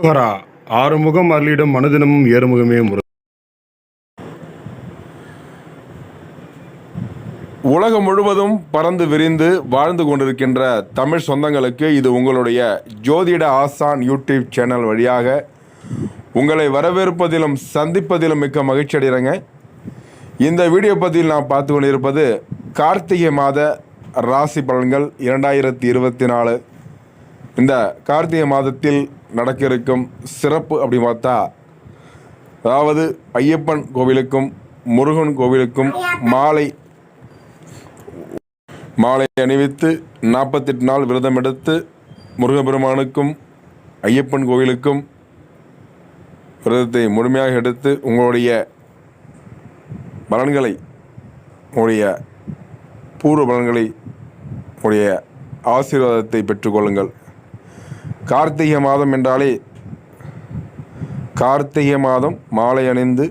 அரோகரா. ஆறுமுகம் அருளிடும் மனுதினமும் ஏறுமுகமே முருகன். உலகம் முழுவதும் பறந்து விரிந்து வாழ்ந்து கொண்டிருக்கின்ற தமிழ் சொந்தங்களுக்கு இது உங்களுடைய ஜோதிட ஆசான் யூடியூப் சேனல் வழியாக உங்களை வரவேற்பதிலும் சந்திப்பதிலும் மிக்க மகிழ்ச்சி அடைகிறேங்க. இந்த வீடியோ பதிவில் நான் பார்த்து கொண்டிருப்பது கார்த்திகை மாத ராசி பலன்கள் 2024. இந்த கார்த்திகை மாதத்தில் நடக்க இருக்கும் சிறப்பு அப்படி பார்த்தா, அதாவது ஐயப்பன் கோவிலுக்கும் முருகன் கோவிலுக்கும் மாலை அணிவித்து 48 நாள் விரதம் எடுத்து முருகப்பெருமானுக்கும் ஐயப்பன் கோவிலுக்கும் விரதத்தை முழுமையாக எடுத்து உங்களுடைய பலன்களை, உங்களுடைய பூர்வ பலன்களை, உங்களுடைய ஆசீர்வாதத்தை பெற்றுக்கொள்ளுங்கள். கார்த்திகை மாதம் என்றாலே கார்த்திகை மாதம் மாலை அணிந்து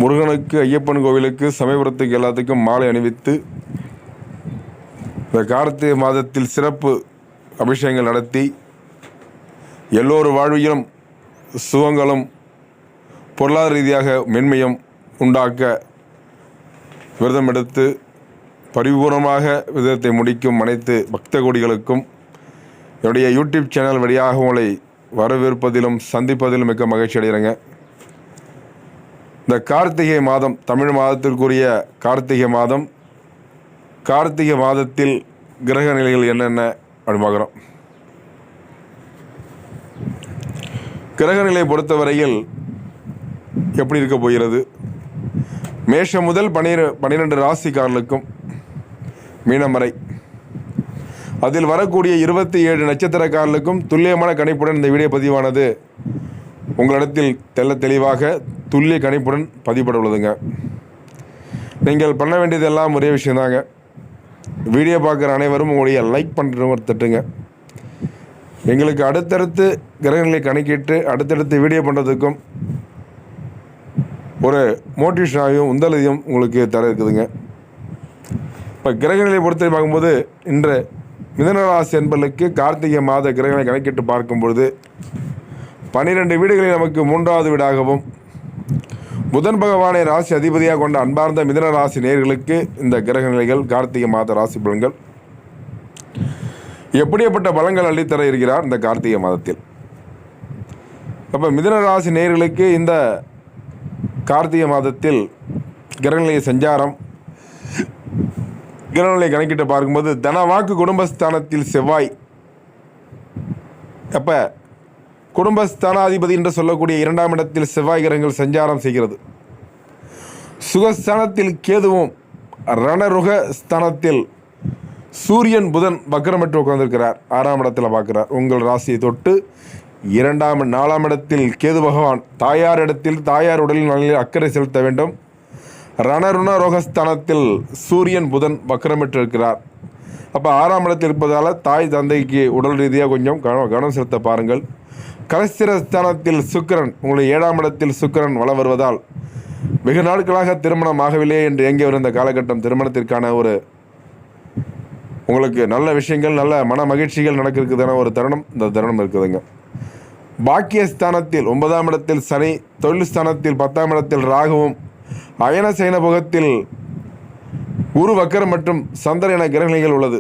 முருகனுக்கு ஐயப்பன் கோவிலுக்கு சமயபுரத்துக்கு எல்லாத்துக்கும் மாலை அணிவித்து இந்த கார்த்திகை மாதத்தில் சிறப்பு அபிஷேகங்கள் நடத்தி எல்லோரு வாழ்விலும் சுகங்களும் பொருளாதார ரீதியாக மென்மையும் உண்டாக்க விரதம் எடுத்து பரிபூர்ணமாக விரதத்தை முடிக்கும் அனைத்து பக்த கோடிகளுக்கும் என்னுடைய யூடியூப் சேனல் வழியாக உங்களை வரவேற்பதிலும் சந்திப்பதிலும் மிக்க மகிழ்ச்சி அடைகிறேங்க. இந்த கார்த்திகை மாதம், தமிழ் மாதத்திற்குரிய கார்த்திகை மாதம், கார்த்திகை மாதத்தில் கிரக நிலைகள் என்னென்ன அப்படின்னு பார்க்குறோம். கிரக நிலையை பொறுத்தவரையில் எப்படி இருக்க போகிறது? மேஷம் முதல் 12 ராசிக்காரர்களுக்கும் மீனம் வரை, அதில் வரக்கூடிய 27 நட்சத்திரக்காரர்களுக்கும் துல்லியமான கணிப்புடன் இந்த வீடியோ பதிவானது உங்களிடத்தில் தெளிவாக துல்லிய கணிப்புடன் பதிவுபட உள்ளதுங்க. நீங்கள் பண்ண வேண்டியதெல்லாம் ஒரே விஷயந்தாங்க. வீடியோ பார்க்குற அனைவரும் உங்களுடைய லைக் பண்ணுறவங்க தட்டுங்க. எங்களுக்கு அடுத்தடுத்து கிரகங்களை கணக்கிட்டு அடுத்தடுத்து வீடியோ பண்ணுறதுக்கும் ஒரு மோட்டிவேஷனாகவும் உந்தலையும் உங்களுக்கு தர இருக்குதுங்க. இப்போ கிரகங்களை பொறுத்த பார்க்கும்போது இன்று மிதுனராசி என்பர்களுக்கு கார்த்திகை மாத கிரகங்களை கணக்கிட்டு பார்க்கும்பொழுது 12 வீடுகளில் நமக்கு 3வது வீடாகவும் புதன் பகவானை ராசி அதிபதியாக கொண்ட அன்பார்ந்த மிதுன ராசி நேயர்களுக்கு இந்த கிரக நிலைகள் கார்த்திகை மாத ராசி பலன்கள் எப்படிப்பட்ட பலன்கள் அள்ளித்தர இருக்கிறார் இந்த கார்த்திகை மாதத்தில். அப்போ மிதுன ராசி நேயர்களுக்கு இந்த கார்த்திகை மாதத்தில் கிரகநிலை சஞ்சாரம், கிரகநிலை கணக்கிட்டு பார்க்கும்போது தனவாக்கு குடும்பஸ்தானத்தில் செவ்வாய், அப்போ குடும்பஸ்தானாதிபதி என்று சொல்லக்கூடிய 2ஆம் இடத்தில் செவ்வாய் கிரகங்கள் சஞ்சாரம் செய்கிறது. சுகஸ்தானத்தில் கேதுவும், ரணருக ஸ்தானத்தில் சூரியன் புதன் வக்ரமற்று உட்கார்ந்திருக்கிறார். 6ஆம் இடத்தில் பார்க்கிறார். உங்கள் ராசியை தொட்டு 2ஆம் 4ஆம் இடத்தில் கேது பகவான் தாயார் இடத்தில் தாயார் உடலில் நலில் அக்கறை செலுத்த வேண்டும். ரணருண ரோகஸ்தானத்தில் சூரியன் புதன் வக்ரமற்று இருக்கிறார். அப்போ 6ஆம் இடத்தில் இருப்பதால் தாய் தந்தைக்கு உடல் ரீதியாக கொஞ்சம் கவனம் செலுத்த பாருங்கள். கலஸ்திரஸ்தானத்தில் சுக்கிரன், உங்களுடைய 7ஆம் இடத்தில் சுக்கிரன் வளம் வருவதால் வெகு நாட்களாக திருமணம் ஆகவில்லை என்று எங்கே இருந்த காலகட்டம் திருமணத்திற்கான ஒரு உங்களுக்கு நல்ல விஷயங்கள், நல்ல மன மகிழ்ச்சிகள் நடக்கிறதுக்கான ஒரு தருணம் இந்த தருணம் இருக்குதுங்க. பாக்கியஸ்தானத்தில் 9ஆம் இடத்தில் சனி, தொழில் ஸ்தானத்தில் 10ஆம் இடத்தில் ராகுவும், அயன சயன புகத்தில் குரு வக்கரம் மற்றும் சந்திரன் என கிரகநிலைகள் உள்ளது.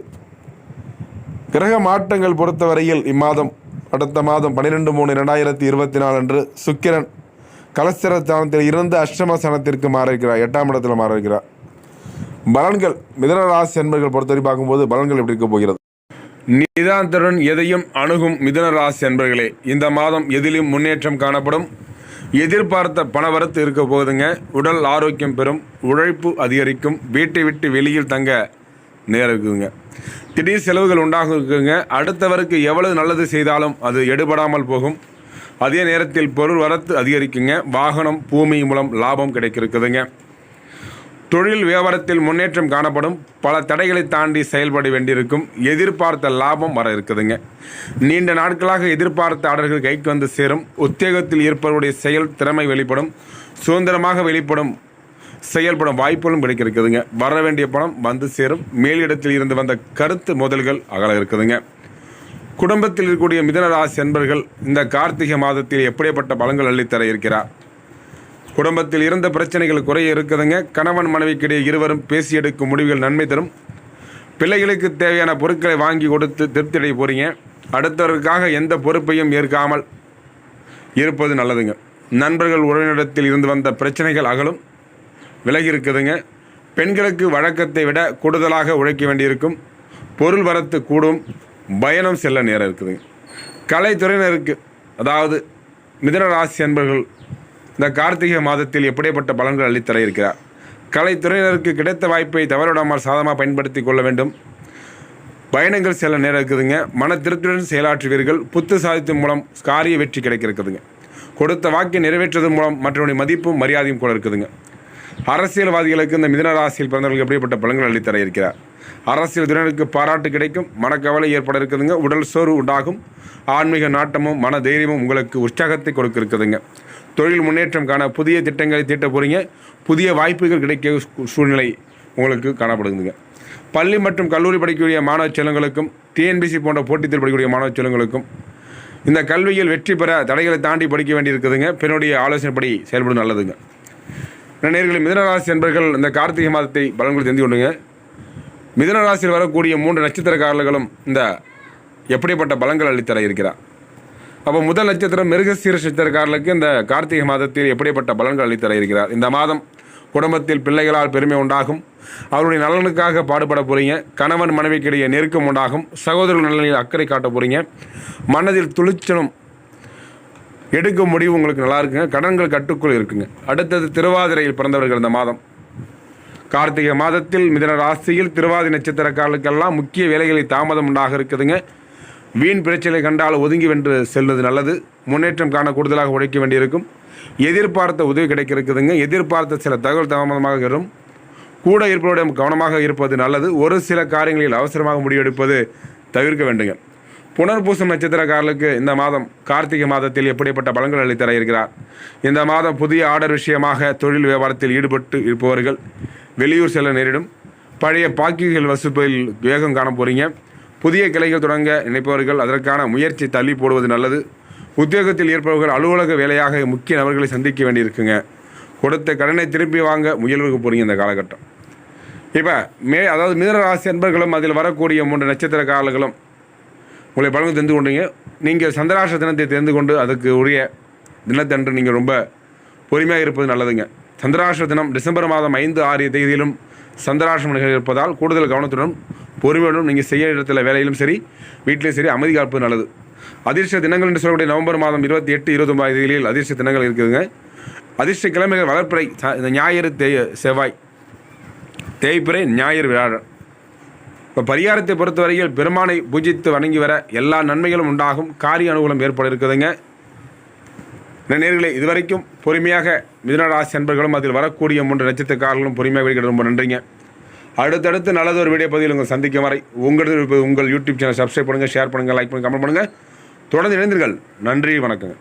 கிரக மாற்றங்கள் பொறுத்தவரையில் இம்மாதம் அடுத்த மாதம் 12/3/2024 அன்று சுக்கிரன் கலஸ்திரஸ்தானத்தில் இருந்து அஷ்டமஸ்தானத்திற்கு மாற இருக்கிறார். 8ஆம் இடத்தில் மாற இருக்கிறார். பலன்கள் மிதுன ராசி என்பர்கள் பொறுத்தவரை பார்க்கும்போது பலன்கள் எப்படி இருக்க போகிறது? நிதானத்துடன் எதையும் அணுகும் மிதுன ராசி என்பர்களே, இந்த மாதம் எதிலும் முன்னேற்றம் காணப்படும். எதிர்பார்த்த பணவரத்து இருக்க போகுதுங்க. உடல் ஆரோக்கியம் பெறும், உழைப்பு அதிகரிக்கும், வீட்டை விட்டு வெளியில் தங்க நேரம் இருக்குதுங்க. திடீர் செலவுகள் உண்டாக இருக்குங்க. அடுத்தவருக்கு எவ்வளவு நல்லது செய்தாலும் அது எடுபடாமல் போகும். அதே நேரத்தில் பொருள் வரத்து அதிகரிக்குங்க. வாகனம், பூமி மூலம் லாபம் கிடைக்கிறதுங்க. தொழில் வியாபாரத்தில் முன்னேற்றம் காணப்படும். பல தடைகளை தாண்டி செயல்பட வேண்டியிருக்கும். எதிர்பார்த்த லாபம் வர இருக்குதுங்க. நீண்ட நாட்களாக எதிர்பார்த்த ஆர்டர்கள் கைக்கு வந்து சேரும். உத்தியோகத்தில் இருப்பவருடைய செயல் திறமை வெளிப்படும். சுதந்திரமாக செயல்படும் வாய்ப்புகளும் கிடைக்க இருக்குதுங்க. வர வேண்டிய பணம் வந்து சேரும். மேலிடத்தில் இருந்து வந்த கருத்து மோதல்கள் அகல இருக்குதுங்க. குடும்பத்தில் இருக்கக்கூடிய மிதுன ராசி அன்பர்கள் இந்த கார்த்திகை மாதத்தில் எப்படிப்பட்ட பலன்கள் அள்ளித்தர இருக்கிறார்? குடும்பத்தில் இருந்த பிரச்சனைகள் குறைய இருக்குதுங்க. கணவன் மனைவிக்கிடையே இருவரும் பேசி எடுக்கும் முடிவுகள் நன்மை தரும். பிள்ளைகளுக்கு தேவையான பொருட்களை வாங்கி கொடுத்து திருப்தி அடைய போகிறீங்க. அடுத்தவர்களுக்காக எந்த பொறுப்பையும் ஏற்காமல் இருப்பது நல்லதுங்க. நண்பர்கள் உறவினரிடத்தில் இருந்து வந்த பிரச்சனைகள் அகலும், விலகி இருக்குதுங்க. பெண்களுக்கு வழக்கத்தை விட கூடுதலாக உழைக்க வேண்டியிருக்கும். பொருள் வரத்து கூடும், பயணம் செல்ல நேரம் இருக்குதுங்க. கலைத்துறையினருக்கு, அதாவது மிதுன ராசி அன்பர்கள் இந்த கார்த்திகை மாதத்தில் எப்படிப்பட்ட பலன்கள் அளித்தர இருக்கிறார்? கலைத்துறையினருக்கு கிடைத்த வாய்ப்பை தவறிடாமல் சாதமாக பயன்படுத்தி கொள்ள வேண்டும். பயணங்கள் செல்ல நேரம் இருக்குதுங்க. மன திருப்தியுடன் செயலாற்றுவீர்கள். புத்து சாதித்தின் மூலம் காரிய வெற்றி கிடைக்க இருக்குதுங்க. கொடுத்த வாக்கை நிறைவேற்றுவதன் மூலம் மற்றவருடைய மதிப்பும் மரியாதையும் கூட இருக்குதுங்க. அரசியல்வாதிகளுக்கு இந்த மிதுன ராசியில் பிறந்தவர்களுக்கு எப்படிப்பட்ட பலன்கள் அளித்தர இருக்கிறார்? அரசியல் துறையினருக்கு பாராட்டு கிடைக்கும், மனக்கவலை ஏற்பட இருக்குதுங்க. உடல் சோர்வு உண்டாகும். ஆன்மீக நாட்டமும் மன தைரியமும் உங்களுக்கு உற்சாகத்தை கொடுக்க இருக்குதுங்க. தொழில் முன்னேற்றம் காண புதிய திட்டங்களை தீட்ட போகிறீங்க. புதிய வாய்ப்புகள் கிடைக்க சூழ்நிலை உங்களுக்கு காணப்படுதுங்க. பள்ளி மற்றும் கல்லூரி படிக்கக்கூடிய மாணவ செல்வங்களுக்கும் டிஎன்பிசி போன்ற போட்டித் தேர்வு படிக்கக்கூடிய மாணவ செல்வங்களுக்கும் இந்த கல்வியில் வெற்றி பெற தடைகளை தாண்டி படிக்க வேண்டியிருக்குதுங்க. பெண்ணுடைய ஆலோசனைப்படி செயல்படும் நல்லதுங்க. நேயர்களே, மிதுனராசி என்பர்கள் இந்த கார்த்திகை மாதத்தை பலன்கள் தெரிந்து கொண்டுங்க. மிதுனராசியில் வரக்கூடிய 3 நட்சத்திரக்காரர்களும் இந்த எப்படிப்பட்ட பலன்கள் அளித்தர இருக்கிறார்? அப்போ முதல் நட்சத்திரம் மிருகசீர நட்சத்திரக்காரர்களுக்கு இந்த கார்த்திகை மாதத்தில் எப்படிப்பட்ட பலன்கள் அளித்தர இருக்கிறார்? இந்த மாதம் குடும்பத்தில் பிள்ளைகளால் பெருமை உண்டாகும். அவருடைய நலனுக்காக பாடுபட போகிறீங்க. கணவன் மனைவிக்கிடையே நெருக்கம் உண்டாகும். சகோதரர்கள் நலனில் அக்கறை காட்ட போகிறீங்க. மனதில் துளிச்சலும் எடுக்கும் முடிவு உங்களுக்கு நல்லா இருக்குங்க. கடன்கள் கட்டுக்குள் இருக்குங்க. அடுத்தது திருவாதிரையில் பிறந்தவர்கள் இந்த மாதம் கார்த்திகை மாதத்தில் மிதுன ராசியில் திருவாதிரை நட்சத்திரக்காரர்களுக்கெல்லாம் முக்கிய வேலைகளில் தாமதம் உண்டாக இருக்குதுங்க. வீண் பிரச்சனை கண்டால் ஒதுங்கி வென்று செல்வது நல்லது. முன்னேற்றம் காண கூடுதலாக உழைக்க வேண்டியிருக்கும். எதிர்பார்த்த உதவி கிடைக்க இருக்குதுங்க. எதிர்பார்த்த சில தகவல் தாமதமாக வரும். கூட இருப்பவருடைய கவனமாக இருப்பது நல்லது. ஒரு சில காரியங்களில் அவசரமாக முடிவெடுப்பது தவிர்க்க வேண்டுங்க. புனர்பூசம் நட்சத்திரக்காரர்களுக்கு இந்த மாதம் கார்த்திகை மாதத்தில் எப்படிப்பட்ட பலன்கள் அளித்தர இருக்கிறார்? இந்த மாதம் புதிய ஆர்டர் விஷயமாக தொழில் வியாபாரத்தில் ஈடுபட்டு இருப்பவர்கள் வெளியூர் செல்ல நேரிடும். பழைய பாக்கிகள் வசூலில் வேகம் காண போகிறீங்க. புதிய கிளைகள் தொடங்க நினைப்பவர்கள் அதற்கான முயற்சி தள்ளி போடுவது நல்லது. உத்தியோகத்தில் இருப்பவர்கள் அலுவலக வேலையாக முக்கிய நபர்களை சந்திக்க வேண்டியிருக்குங்க. கொடுத்த கடனை திருப்பி வாங்க முயல்வுக்கு போகிறீங்க இந்த காலகட்டம். இப்போ அதாவது மிதுன ராசி அன்பர்களும் அதில் வரக்கூடிய 3 நட்சத்திரக்காரர்களும் உங்களை பலன்கள் தெரிந்து கொண்டீங்க. நீங்கள் சந்திராஷ்ட தினத்தை தெரிந்து கொண்டு அதுக்கு உரிய தினத்தன்று நீங்கள் ரொம்ப பொறுமையாக இருப்பது நல்லதுங்க. சந்திராஷ்ட தினம் டிசம்பர் மாதம் 5, 6 தேதியிலும் சந்திராஷ்டம் நிகழ்ச்சி இருப்பதால் கூடுதல் கவனத்துடன் பொறுமையுடன் நீங்கள் செய்ய இடத்துல வேலையிலும் சரி வீட்டிலையும் சரி அமைதி காப்பது நல்லது. அதிர்ஷ்ட தினங்கள் என்று சொல்லக்கூடிய நவம்பர் மாதம் 28, 29 தேதியில் அதிர்ஷ்ட தினங்கள் இருக்குதுங்க. அதிர்ஷ்ட கிழமைகள் வளர்ப்பிறை, ஞாயிறு, செவ்வாய், தேய்பிறை, ஞாயிறு, வியாழன். இப்போ பரிகாரத்தை பொறுத்தவரையில் பெருமானை பூஜித்து வணங்கி வர எல்லா நன்மைகளும் உண்டாகும். காரிய அனுகூலம் ஏற்பட இருக்குதுங்க. நேயர்களே, இதுவரைக்கும் பொறுமையாக மிதுன ராசி அன்பர்களும் அதில் வரக்கூடிய 3 நட்சத்திரக்காரர்களும் பொறுமையாக வெளியிட ரொம்ப நன்றிங்க. அடுத்தடுத்து நல்லது ஒரு வீடியோ பதிவில் உங்கள் சந்திக்கும் வரை உங்கள் யூடியூப் சேனல் சப்ஸ்கிரைப் பண்ணுங்கள், ஷேர் பண்ணுங்கள், லைக் பண்ணுங்கள், கமெண்ட் பண்ணுங்கள். தொடர்ந்து இணைந்தீர்கள். நன்றி, வணக்கங்க.